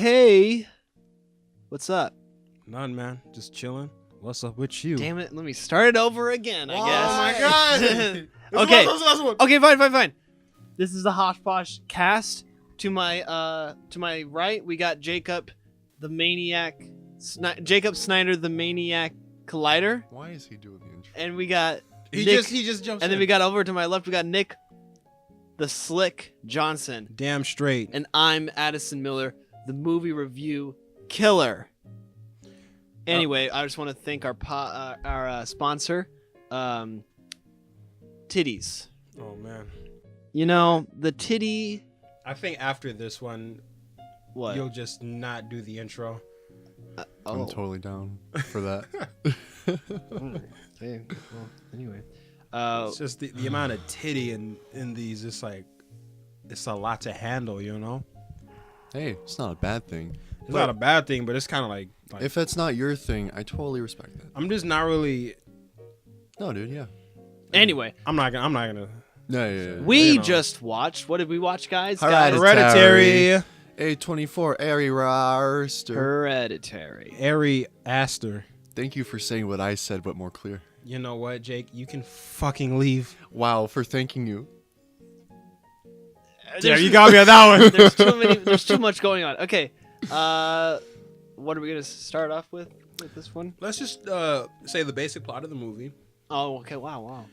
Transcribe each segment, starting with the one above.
hey. What's up? None, man. Just chilling. What's up with you? Damn it. Let me start it over again, I guess. Oh, my God. Okay. That's the last one. Okay, fine. This is the Hosh Poshcast. To my right, we got Jacob, the Maniac. Jacob Snyder, the Maniac Collider. Why is he doing the intro? And we got He Nick, just jumps and then we got over to my left, we got Nick, the Slick Johnson. damn straight. And I'm Addison Miller, the movie review killer. Anyway, I just want to thank our sponsor, Titties. Oh, man. You know, the titty... I think after this one, What? you'll just not do the intro. I'm totally down for that. Hey, well, anyway. It's just the amount of titty in these. It's like, it's a lot to handle, you know? Hey, it's not a bad thing. It's not a bad thing, but it's kind of like If that's not your thing, I totally respect that. I'm just not really. No, dude, yeah. Anyway, I'm not gonna. Yeah. we just watched... What did we watch, guys? Hereditary. A24, Ari Raster. Hereditary. Ari Aster. Thank you for saying what I said, but more clear. You know what, Jake? You can fucking leave. Wow, for thanking you. There, you got me on that one. There's too much going on. Okay. What are we gonna start off with this one? Let's just say the basic plot of the movie, Oh, okay. Wow.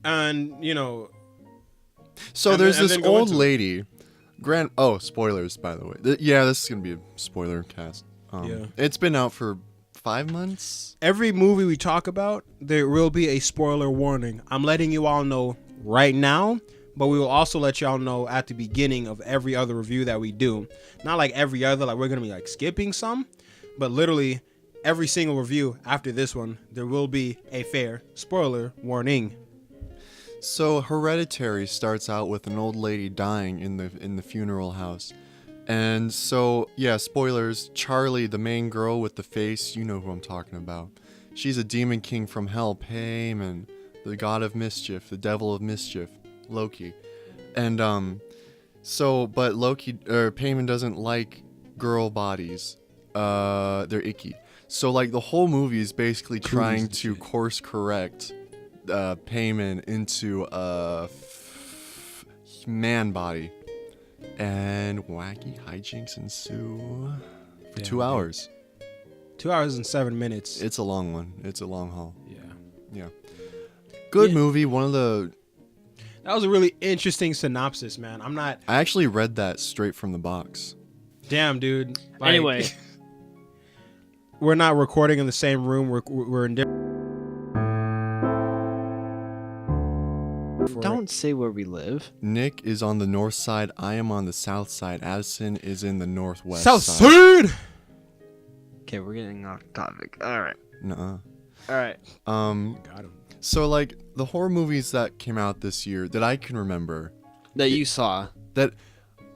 and you know, So And there's then- and this then go old into it. lady. Oh, spoilers, by the way. Yeah, this is going to be a spoiler cast. Yeah. It's been out for 5 months. every movie we talk about, there will be a spoiler warning. I'm letting you all know right now, but we will also let y'all know at the beginning of every other review that we do. Not like every other, like we're gonna be like skipping some, but literally every single review after this one, there will be a fair spoiler warning. So Hereditary starts out with an old lady dying in the funeral house. And so, yeah, spoilers, Charlie, the main girl with the face, you know who I'm talking about. She's a demon king from hell, Paimon, the god of mischief, the devil of mischief, Loki. And but Paimon doesn't like girl bodies. They're icky. So like the whole movie is basically trying to course correct Paimon into a man body. And wacky hijinks ensue for 2 hours. 2 hours and 7 minutes. It's a long one. It's a long haul. Yeah. Good Yeah. movie. One of the... That was a really interesting synopsis, man. I actually read that straight from the box. Damn, dude. Like, Anyway, we're not recording in the same room. We're in different. don't say where we live. Nick is on the north side. I am on the south side. Addison is in the northwest South side. Side. Okay, we're getting off topic. All right. Nuh-uh. All right. Got him. So like the horror movies that came out this year that I can remember, That you saw. that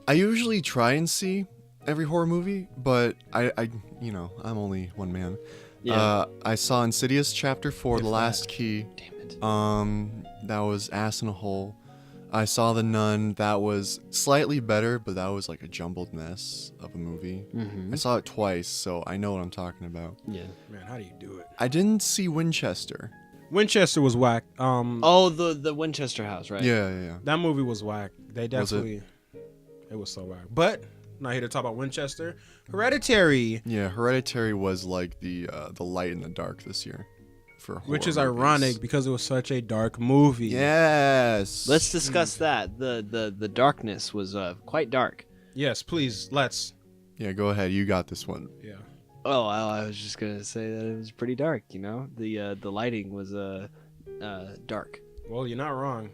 I usually try and see every horror movie, but I'm only one man. Yeah. I saw Insidious Chapter 4, The Last Key. Damn it. That was Ass in a Hole. I saw The Nun. That was slightly better, but that was like a jumbled mess of a movie. Mm-hmm. I saw it twice, so I know what I'm talking about. Yeah. Man, how do you do it? I didn't see Winchester. Winchester was whack. Oh, the Winchester House, right? Yeah. That movie was whack. They definitely. It was so whack. But not here to talk about Winchester. Hereditary. Yeah, Hereditary was like the light in the dark this year. For horror Which is movies. ironic because it was such a dark movie. Yes. Let's discuss that. The darkness was quite dark. Yes, please. Let's. Yeah, go ahead. You got this one. Yeah. Oh, I was just gonna say that it was pretty dark. You know, the lighting was dark. Well, you're not wrong.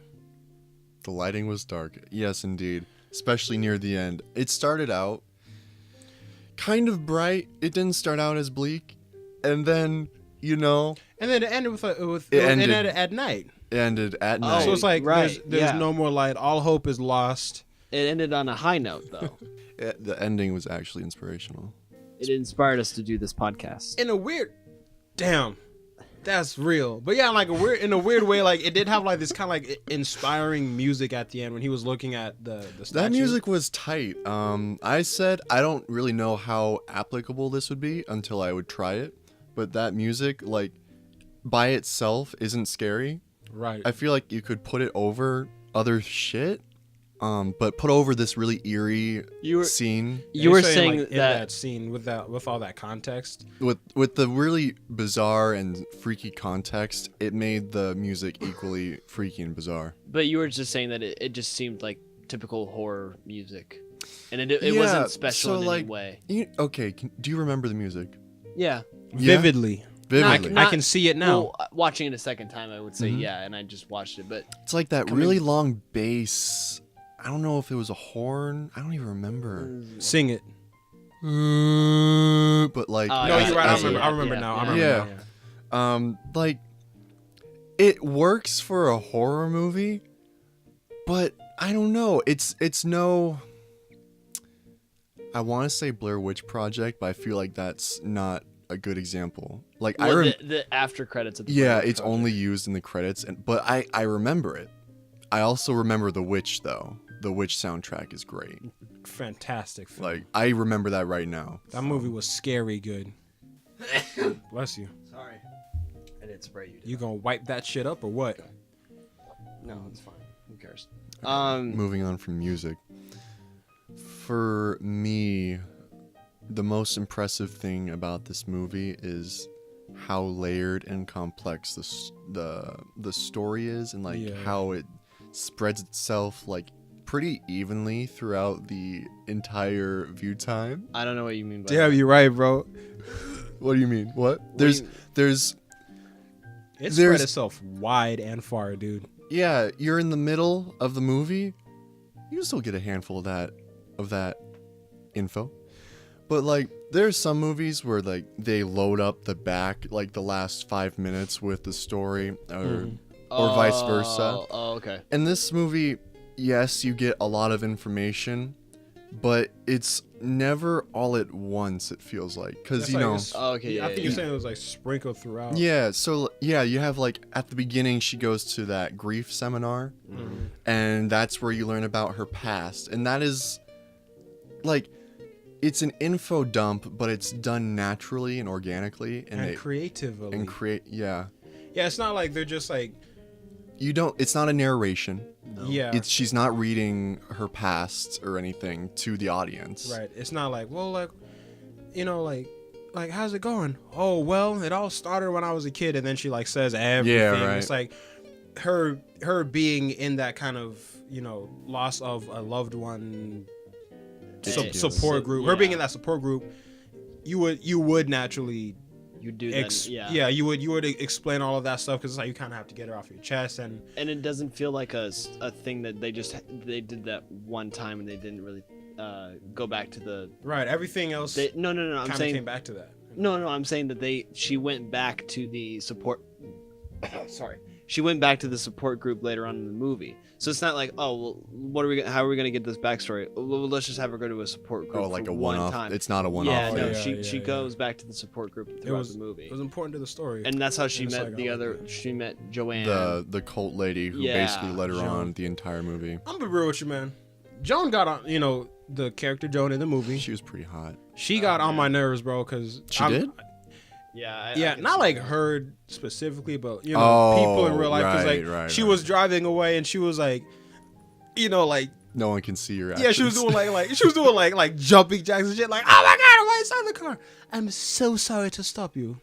The lighting was dark. Yes, indeed. Especially near the end. It started out kind of bright. It didn't start out as bleak. And then, And then it ended with It ended. at night. it ended at night. So it's like right, there's yeah. no more light. All hope is lost. It ended on a high note, though. The ending was actually inspirational. It inspired us to do this podcast. In a weird. Damn. That's real. But yeah, like in a weird way, like it did have like this kind of like inspiring music at the end when he was looking at the statue. That music was tight. I said I don't really know how applicable this would be until I would try it, but that music, like, by itself isn't scary. Right. I feel like you could put it over other shit, but put over this really eerie scene. You were saying saying like, in that scene with all that context. With the really bizarre and freaky context, it made the music equally freaky and bizarre. But you were just saying that it just seemed like typical horror music, and it wasn't special in any way. Do you remember the music? Yeah. Vividly. Vividly. I can see it now. Well, watching it a second time, I would say yeah, and I just watched it, but it's like that really long bass. I don't know if it was a horn. I don't even remember. Sing it. But like, no, you're right. I remember now. Yeah. Like, it works for a horror movie, but I don't know. It's no. I want to say Blair Witch Project, but I feel like that's not a good example. Like, the after credits of the Blair Witch Project. Only used in the credits, but I remember it. I also remember The Witch though. The Witch soundtrack is great. Fantastic film. Like, I remember that right now. That movie was scary good. Bless you. Sorry. I didn't spray you. You gonna wipe that shit up or what? No, it's fine. Who cares? Moving on from music. For me, the most impressive thing about this movie is how layered and complex the story is, and like how it spreads itself like pretty evenly throughout the entire view time. I don't know what you mean by Damn, you're right, bro. What do you mean? What? It spread itself wide and far, dude. Yeah, you're in the middle of the movie. You can still get a handful of that info. But like, there's some movies where like they load up the back, like the last 5 minutes with the story, or vice versa. Oh, okay. In this movie, yes, you get a lot of information, but it's never all at once, it feels like. Because, you know... Oh, okay, I think you're saying it was like sprinkled throughout. Yeah, so, yeah, you have like, at the beginning, she goes to that grief seminar, and that's where you learn about her past. And that is, like... It's an info dump, but it's done naturally and organically. And creatively. Yeah. Yeah, it's not like they're just like... It's not a narration. No. Yeah. She's not reading her past or anything to the audience. Right. It's not like, well, like, you know, like how's it going? Oh, well, it all started when I was a kid, and then she like says everything. Yeah, right. It's like her being in that kind of, you know, loss of a loved one support group. Her being in that support group, you would naturally do that. You would explain all of that stuff, because it's like you kind of have to get it off your chest, and it doesn't feel like a thing that they did that one time and they didn't really go back to the right. Everything else. No. I'm saying came back to that. No. I'm saying that she went back to the support. Sorry. She went back to the support group later on in the movie, so it's not like, oh, well, how are we gonna get this backstory? Well, let's just have her go to a support group. Oh, like for a one-off. time. It's not a one-off. Yeah, no. She goes back to the support group throughout the movie. It was important to the story, and that's how she met She met Joanne, the cult lady who basically led her on the entire movie. I'm gonna be real with you, man. Joan got on, you know, the character Joan in the movie. She was pretty hot. She got on my nerves, bro, because she did. Yeah, not like her specifically, but you know, people in real life. Because she was driving away, and she was like, you know, like no one can see your actions. Yeah, she was doing like jumping jacks and shit. Like, oh my god, why inside the car? I'm so sorry to stop you.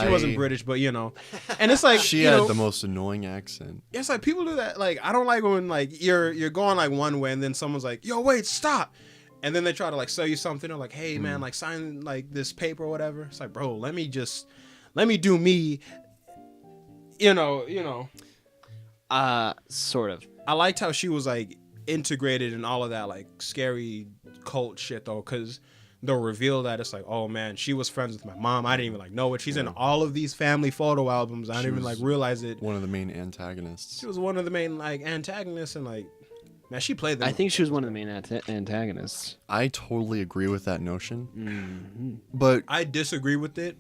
She wasn't British, but you know, and it's like she had the most annoying accent. It's like people do that. Like, I don't like when like you're going like one way, and then someone's like, yo, wait, stop. And then they try to like sell you something, or like, hey man, like sign like this paper or whatever. It's like, bro, let me do me. You know. Sort of. I liked how she was like integrated in all of that like scary cult shit though, because they'll reveal that it's like, oh man, she was friends with my mom. I didn't even like know it. She's in all of these family photo albums. I didn't even like realize it. One of the main antagonists. She was one of the main like antagonists, and like. Man, she played them. I think she was one of the main antagonists. I totally agree with that notion. Mm-hmm. But I disagree with it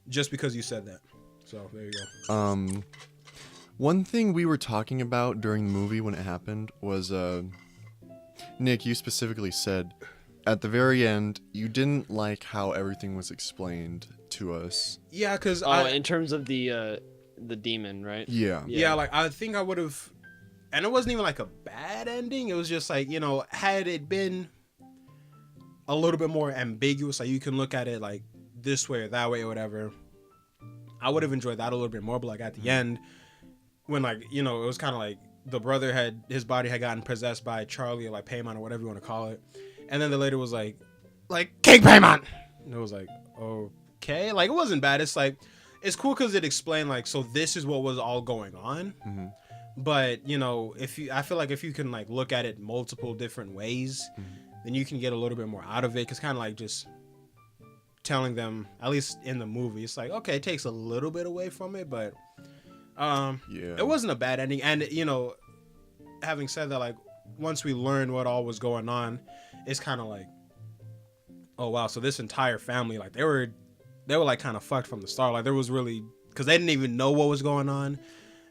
just because you said that. So there you go. One thing we were talking about during the movie when it happened was, Nick, you specifically said at the very end you didn't like how everything was explained to us. Yeah, because in terms of the demon, right? Yeah, like I think I would have, and it wasn't even like a bad ending. It was just like, you know, had it been a little bit more ambiguous, like you can look at it like this way or that way or whatever, I would have enjoyed that a little bit more. But like at the end, when like, you know, it was kind of like the brother his body had gotten possessed by Charlie or like Paimon or whatever you want to call it, and then the lady was like King Paimon, and it was like, okay, like it wasn't bad. It's like, it's cool because it explained like, so this is what was all going on. Mm-hmm. But you know, I feel like if you can like look at it multiple different ways, then you can get a little bit more out of it. Cause kind of like just telling them, at least in the movie, it's like, okay, it takes a little bit away from it, but it wasn't a bad ending. And you know, having said that, like once we learned what all was going on, it's kind of like, oh wow, so this entire family, like they were like kind of fucked from the start. Like there was really, because they didn't even know what was going on.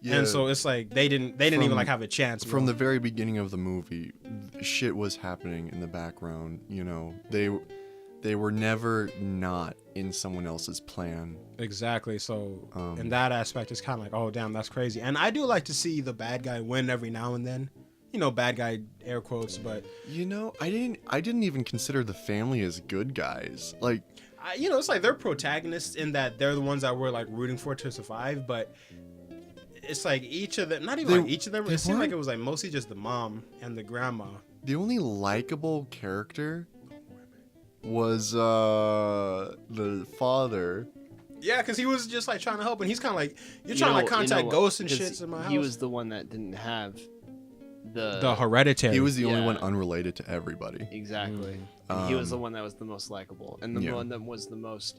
Yeah. And so it's like they didn't even like have a chance. From the very beginning of the movie, shit was happening in the background. You know, they were never not in someone else's plan. Exactly. So in that aspect, it's kind of like, oh damn, that's crazy. And I do like to see the bad guy win every now and then. You know, bad guy air quotes, but you know, I didn't even consider the family as good guys. Like, you know, it's like they're protagonists in that they're the ones that we're like rooting for to survive, but it's like each of them, not even like each of them, it seemed like it was like mostly just the mom and the grandma. The only likable character was the father. Yeah, because he was just like trying to help, and he's kind of like, you're trying to like contact ghosts and shit in my house. He was the one that didn't have the hereditary. He was the only one unrelated to everybody. Exactly. He was the one that was the most likable, and the one that was the most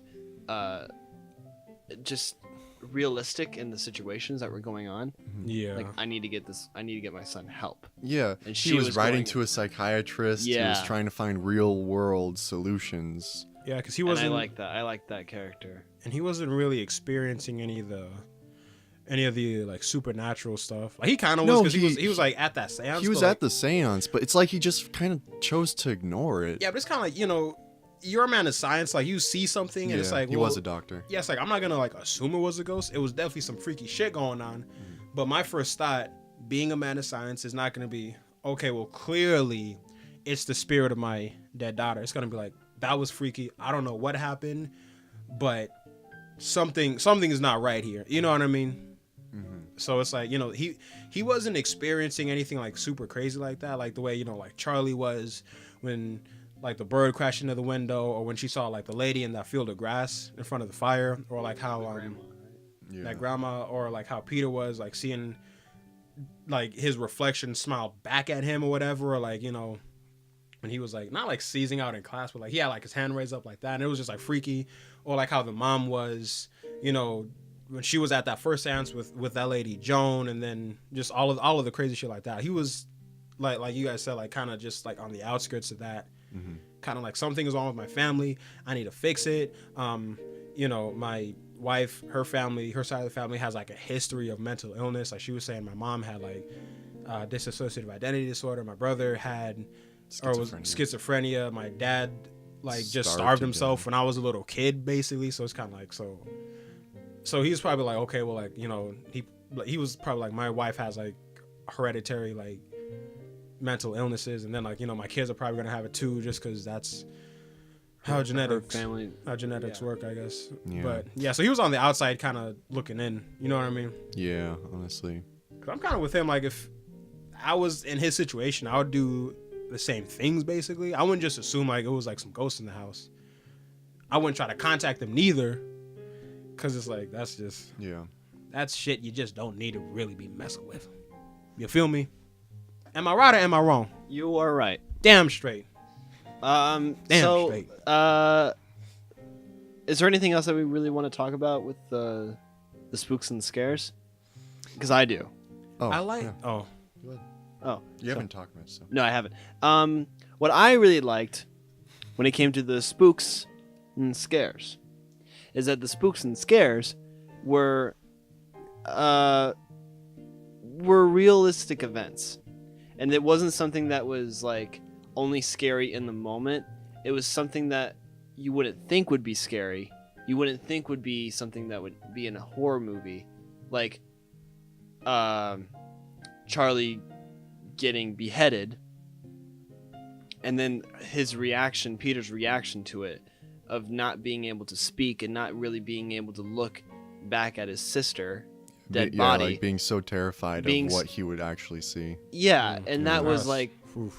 just realistic in the situations that were going on. Yeah, like I need to get my son help. Yeah, and she was writing to a psychiatrist. Yeah, he was trying to find real world solutions. Yeah, because he wasn't. I like that character, and he wasn't really experiencing any of the like supernatural stuff. Like he kind of was, because he was like at that seance. He was at the seance, but it's like he just kind of chose to ignore it. Yeah, but it's kind of like, you know, you're a man of science. Like you see something, and it's like, he was a doctor. Yeah, it's like I'm not gonna like assume it was a ghost. It was definitely some freaky shit going on. But my first thought, being a man of science, is not gonna be, okay, well clearly it's the spirit of my dead daughter. It's gonna be like, that was freaky. I don't know what happened, but something is not right here. You know what I mean? So it's like, you know, he wasn't experiencing anything like super crazy like that, like the way, you know, like Charlie was when like the bird crashed into the window, or when she saw like the lady in that field of grass in front of the fire, or like how that grandma, or like how Peter was like seeing like his reflection smile back at him or whatever, or like, you know, when he was like not like seizing out in class, but like he had like his hand raised up like that, and it was just like freaky. Or like how the mom was, you know, when she was at that first seance with that lady Joan, and then just all of the crazy shit like that. He was like you guys said, like kind of just like on the outskirts of that. Kind of like, something is wrong with my family, I need to fix it. You know, my wife, her side of the family has like a history of mental illness. Like she was saying, my mom had like dissociative identity disorder, my brother had schizophrenia, my dad like just starved himself when I was a little kid, basically. So it's kind of like, so he's probably like, okay, well, like, you know, he was probably like, my wife has like hereditary like mental illnesses, and then like, you know, my kids are probably gonna have it too, just because that's how genetics work, I guess. Yeah. But yeah, so he was on the outside kind of looking in, you know what I mean? Yeah, honestly, 'cause I'm kind of with him. Like if I was in his situation, I would do the same things basically. I wouldn't just assume like it was like some ghosts in the house. I wouldn't try to contact them neither, because it's like, that's shit you just don't need to really be messing with. You feel me? Am I right or am I wrong? You are right. Damn straight. Straight. Is there anything else that we really want to talk about with the spooks and scares? Because I do. Oh, I like. Yeah. Oh. Oh. You haven't talked much. So. No, I haven't. What I really liked when it came to the spooks and scares is that the spooks and scares were realistic events, and it wasn't something that was like only scary in the moment. It was something that you wouldn't think would be scary. You wouldn't think would be something that would be in a horror movie, like Charlie getting beheaded, and then his reaction, Peter's reaction to it, of not being able to speak and not really being able to look back at his sister dead body, like being so terrified of what he would actually see. Yeah, and that was like, in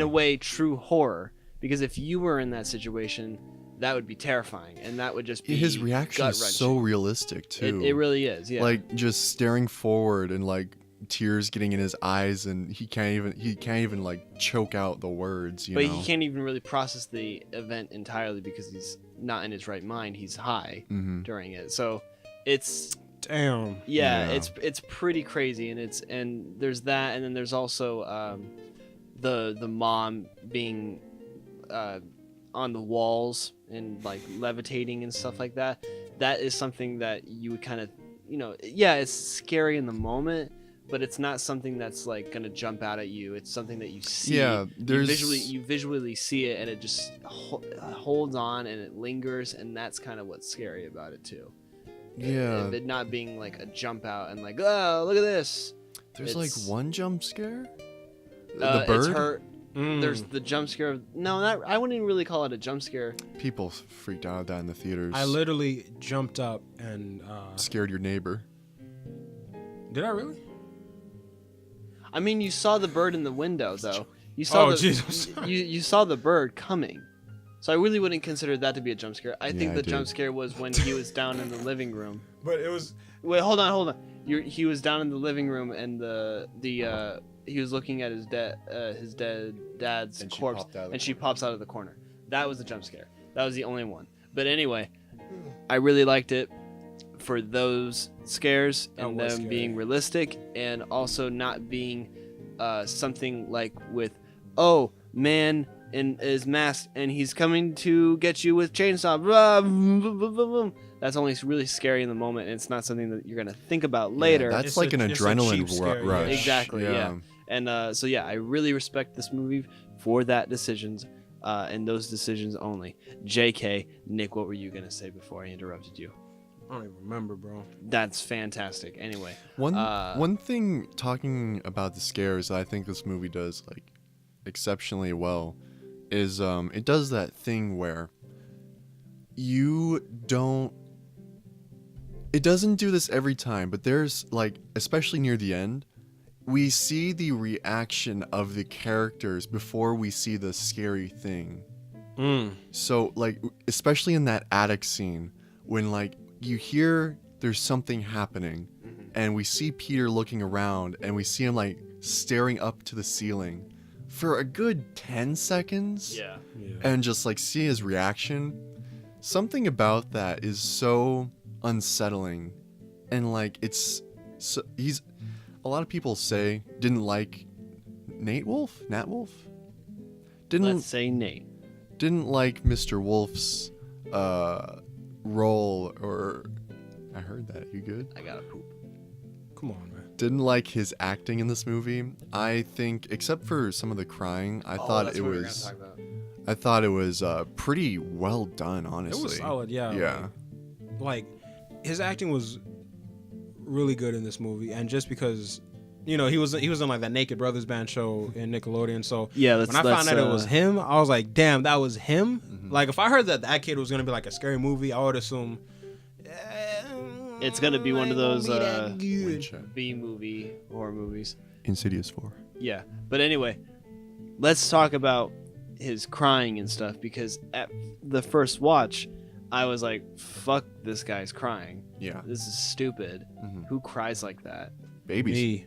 Yeah. a way, true horror. Because if you were in that situation, that would be terrifying, and that would just be His reaction is gut-wrenching. so realistic too. It really is, yeah. Like just staring forward and like tears getting in his eyes, and he can't even like choke out the words. But know? he can't even really process the event entirely because he's not in his right mind. He's high during it, so it's. Damn. Yeah, Yeah. it's pretty crazy, and there's that, and then there's also the mom being on the walls and like levitating and stuff like that. That is something that you would kind of, it's scary in the moment, but it's not something that's like gonna jump out at you. It's something that you see. Yeah, you visually see it, and it just holds on and it lingers, and that's kind of what's scary about it too. Yeah. It not being like a jump out and like, oh, look at this. There's like one jump scare. The bird. It's her. There's the jump scare. I wouldn't even really call it a jump scare. People freaked out at that in the theaters. I literally jumped up and scared your neighbor. Did I really? I mean, you saw the bird in the window, though. You saw Jesus. you saw the bird coming. So I really wouldn't consider that to be a jump scare. I think I the did. jump scare was when he was down in the living room. But it was. Wait, hold on. He was down in the living room, and he was looking at his dead dad's And she corpse, popped out of the and she pops out of the corner. That was the jump scare. That was the only one. But anyway, I really liked it for those scares and was them scary. being realistic, and also not being something like with, oh, man is masked and he's coming to get you with chainsaw. Blah, boom, boom, boom, boom, boom. That's only really scary in the moment, and it's not something that you're gonna think about later. Yeah, that's It's like a- an it's a adrenaline cheap scare, yeah. rush. Exactly, yeah. And so yeah, I really respect this movie for that decisions, and those decisions only. JK, Nick, what were you gonna say before I interrupted you? I don't even remember, bro. That's fantastic. Anyway, One thing talking about the scares that I think this movie does like exceptionally well is it does that thing where it doesn't do this every time, but there's like, especially near the end, we see the reaction of the characters before we see the scary thing. So like, especially in that attic scene when like you hear there's something happening and we see Peter looking around and we see him like staring up to the ceiling for a good 10 seconds yeah, and just like see his reaction. Something about that is so unsettling, and like it's so, a lot of people say didn't like Nat Wolf let's say Nate. didn't like Mr. Wolf's role, or I heard that. You good? I gotta poop. Come on, man. Didn't like his acting in this movie. I think, except for some of the crying, I thought that's it what we were was. gonna talk about. I thought it was pretty well done, honestly. It was solid, yeah. Yeah. Like his acting was really good in this movie, and just because he was in like that Naked Brothers band show in Nickelodeon, so Yeah, when I found out it was him, I was like, damn, that was him. Like if I heard that kid was gonna be like a scary movie, I would assume it's gonna be one of those Windcheck. B movie horror movies. Insidious 4. Yeah, but anyway, let's talk about his crying and stuff, because at the first watch, I was like, "Fuck, this guy's crying. Yeah. This is stupid. Who cries like that?" Babies. me.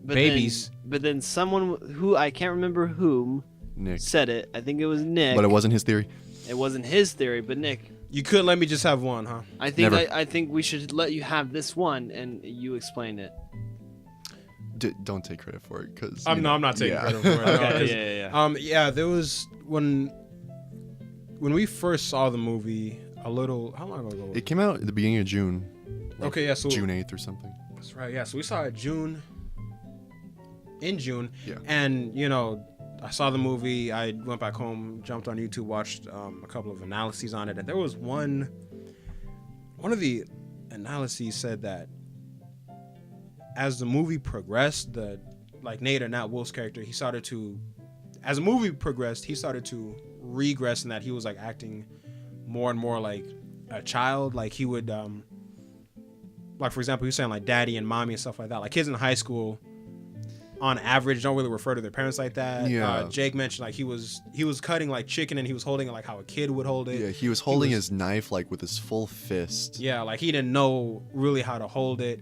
But Babies. But then someone who I can't remember whom Nick. said it. I think it was Nick. But it wasn't his theory. It wasn't his theory, but Nick. You couldn't let me just have one, huh? I think Never. I think we should let you have this one, and you explain it. Don't take credit for it, because I'm not taking credit for it. Okay, yeah. Yeah, there was when we first saw the movie a little. How long ago? It came out at the beginning of June. Okay, yeah, so June 8th or something. that's right. Yeah, so we saw it in June, Yeah. and I saw the movie. I went back home, jumped on YouTube, watched a couple of analyses on it, and there was one of the analyses said that as the movie progressed, Nate, or Nat Wolff's character, as the movie progressed, he started to regress in that he was like acting more and more like a child. Like he would, like for example, he was saying like daddy and mommy and stuff like that. Like kids in high school, on average, don't really refer to their parents like that. Yeah. Jake mentioned like he was cutting like chicken and he was holding it like how a kid would hold it. Yeah, he was holding his knife like with his full fist. Yeah, like he didn't know really how to hold it.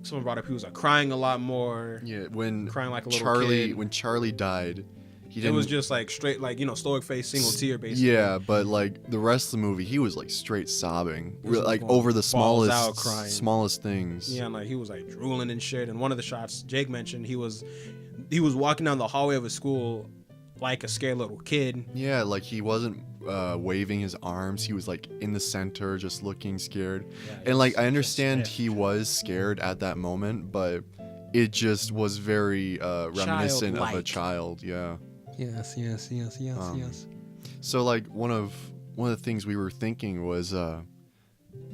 Someone brought up he was like crying a lot more. Yeah, crying like a little kid. When Charlie died, it was just like straight like stoic face, single tear basically. Yeah, but like the rest of the movie, he was like straight sobbing, was, like going over the balls out crying. smallest things. Yeah, and like he was like drooling and shit. And one of the shots Jake mentioned, he was walking down the hallway of his school like a scared little kid. Yeah, like he wasn't waving his arms. He was like in the center, just looking scared. Yeah, And like I understand he was scared at that moment, but it just was very reminiscent of a Childlike. child. Yeah. Yes. So like one of the things we were thinking was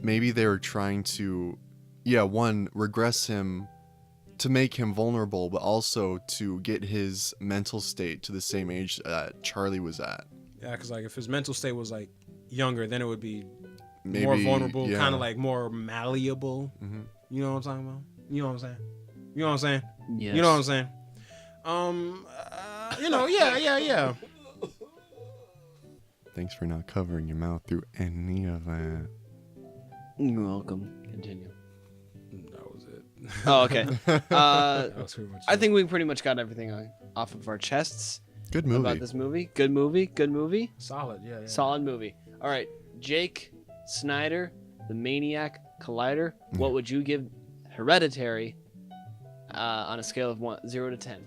maybe they were trying to regress him to make him vulnerable, but also to get his mental state to the same age that Charlie was at. Yeah, because like if his mental state was like younger, then it would be Maybe more vulnerable, yeah. kind of like more malleable. Mhm. You know what I'm talking about? You know what I'm saying? You know what I'm saying? Yes. You know what I'm saying? Yeah. Thanks for not covering your mouth through any of that. You're welcome. Continue. That was it. Oh, okay. That was pretty much I it. think we pretty much got everything off of our chests Good movie. about this movie. Good movie. Solid, yeah. Solid movie. All right, Jake Snyder, the Maniac Collider. What would you give Hereditary on a scale of 0 to 10?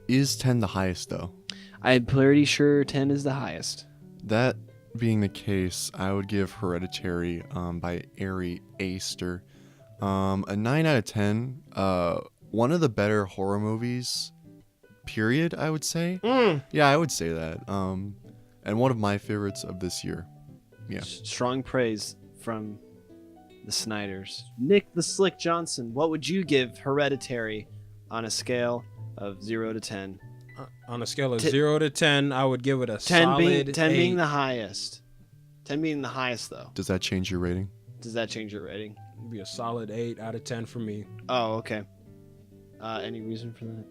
Is 10 the highest though? I'm pretty sure 10 is the highest. That being the case, I would give Hereditary by Ari Aster a 9 out of 10. One of the better horror movies, period, I would say. Yeah, I would say that. And one of my favorites of this year. Yeah. Strong praise from the Snyders. Nick the Slick Johnson, what would you give Hereditary on a scale of 0 to 10? On a scale of T- 0 to 10, I would give it a 10 solid 10 being 8. the highest. 10 being the highest, though. Does that change your rating? Does that change your rating? It'd be a solid 8 out of 10 for me. Oh, okay. Any reason for that?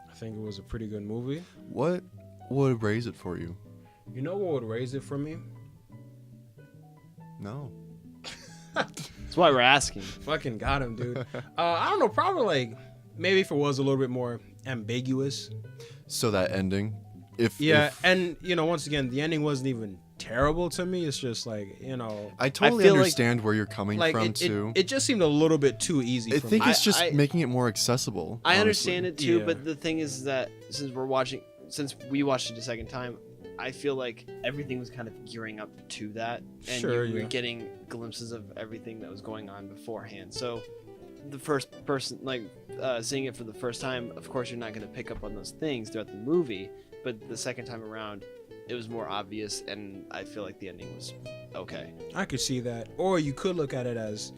I think it was a pretty good movie. What would raise it for you? You know what would raise it for me? No. That's why we're asking. Fucking got him, dude. I don't know, probably like maybe if it was a little bit more ambiguous. So that ending, if and once again, the ending wasn't even terrible to me. It's just like I totally feel like- understand where you're coming like from it too. it just seemed a little bit too easy I for think me. it's just I- making it more accessible. I honestly. understand it too, Yeah. but the thing is that since we watched it a second time, I feel like everything was kind of gearing up to that, and Sure, you were yeah. getting glimpses of everything that was going on beforehand. So, the first person, seeing it for the first time, of course, you're not going to pick up on those things throughout the movie. But the second time around, it was more obvious, and I feel like the ending was okay. I could see that. Or you could look at it as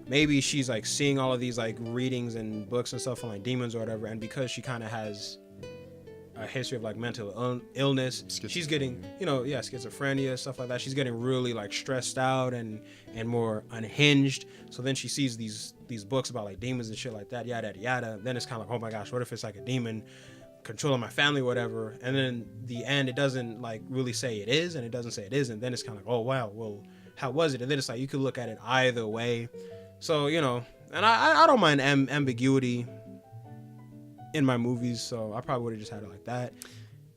maybe she's like seeing all of these like readings and books and stuff on like demons or whatever, and because she kind of has a history of like mental illness, she's getting schizophrenia, stuff like that. She's getting really like stressed out and more unhinged. So then she sees these books about like demons and shit like that, yada yada yada. Then it's kind of like, oh my gosh, what if it's like a demon controlling my family or whatever? And then the end, it doesn't like really say it is, and it doesn't say it isn't. Then it's kind of like, oh wow, well, how was it? And then it's like you could look at it either way. So and I don't mind ambiguity in my movies, so I probably would have just had it like that.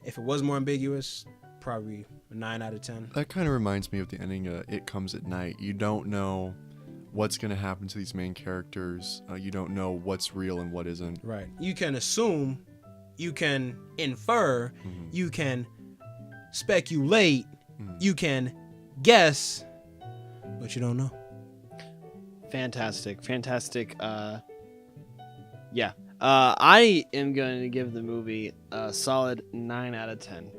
If it was more ambiguous, probably a 9 out of 10. That kind of reminds me of the ending of It Comes at Night. You don't know what's going to happen to these main characters. You don't know what's real and what isn't. Right. You can assume, you can infer, Mhm. you can speculate, Mhm. you can guess, but you don't know. fantastic. Yeah. I am going to give the movie a solid 9 out of 10.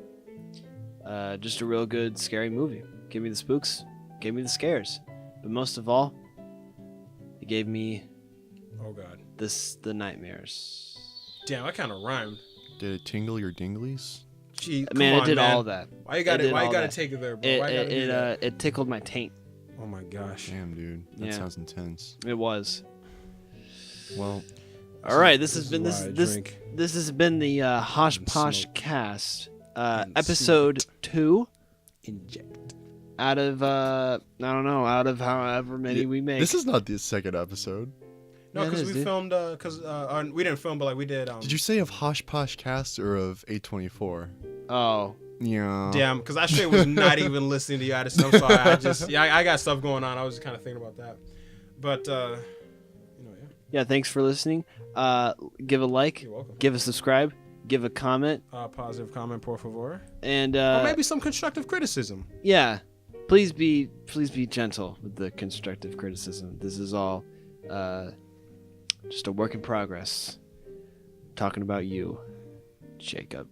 Just a real good, scary movie. Gave me the spooks, gave me the scares, but most of all, it gave me Oh God. the nightmares. Damn, I kind of rhymed. Did it tingle your dinglies? Gee, Man, come it did on, man. all that. Why you got It did Why you all got to that. take it there, bro? Why you gotta do that? It tickled my taint. Oh my gosh. Damn, dude. That Yeah. sounds intense. It was. Well, All right, this has is been why I drink this has been the Hosh and Posh smoke cast, and episode 2 Inject. out of I don't know, out of however many we make. this is not the second episode. No, Yeah, it because is, we dude. filmed. We didn't film, but like we did. Did you say of Hosh Poshcast or of A24? Oh, Yeah. Damn, because I straight was not even listening to you. I'm sorry. I got stuff going on. I was just kind of thinking about that. But yeah. yeah. Thanks for listening. Give a like, You're welcome. give a subscribe, give a comment, Positive comment, por favor. and Or maybe some constructive criticism. yeah, please be gentle with the constructive criticism. This is all just a work in progress. Talking about you, Jacob.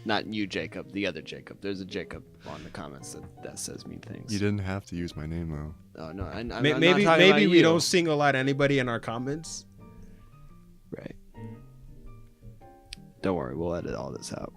Not you, Jacob. The other Jacob. There's a Jacob on the comments that says mean things. You didn't have to use my name though. Oh no, I'm not Maybe talking about we you. don't single out anybody in our comments. Right. Don't worry, we'll edit all this out.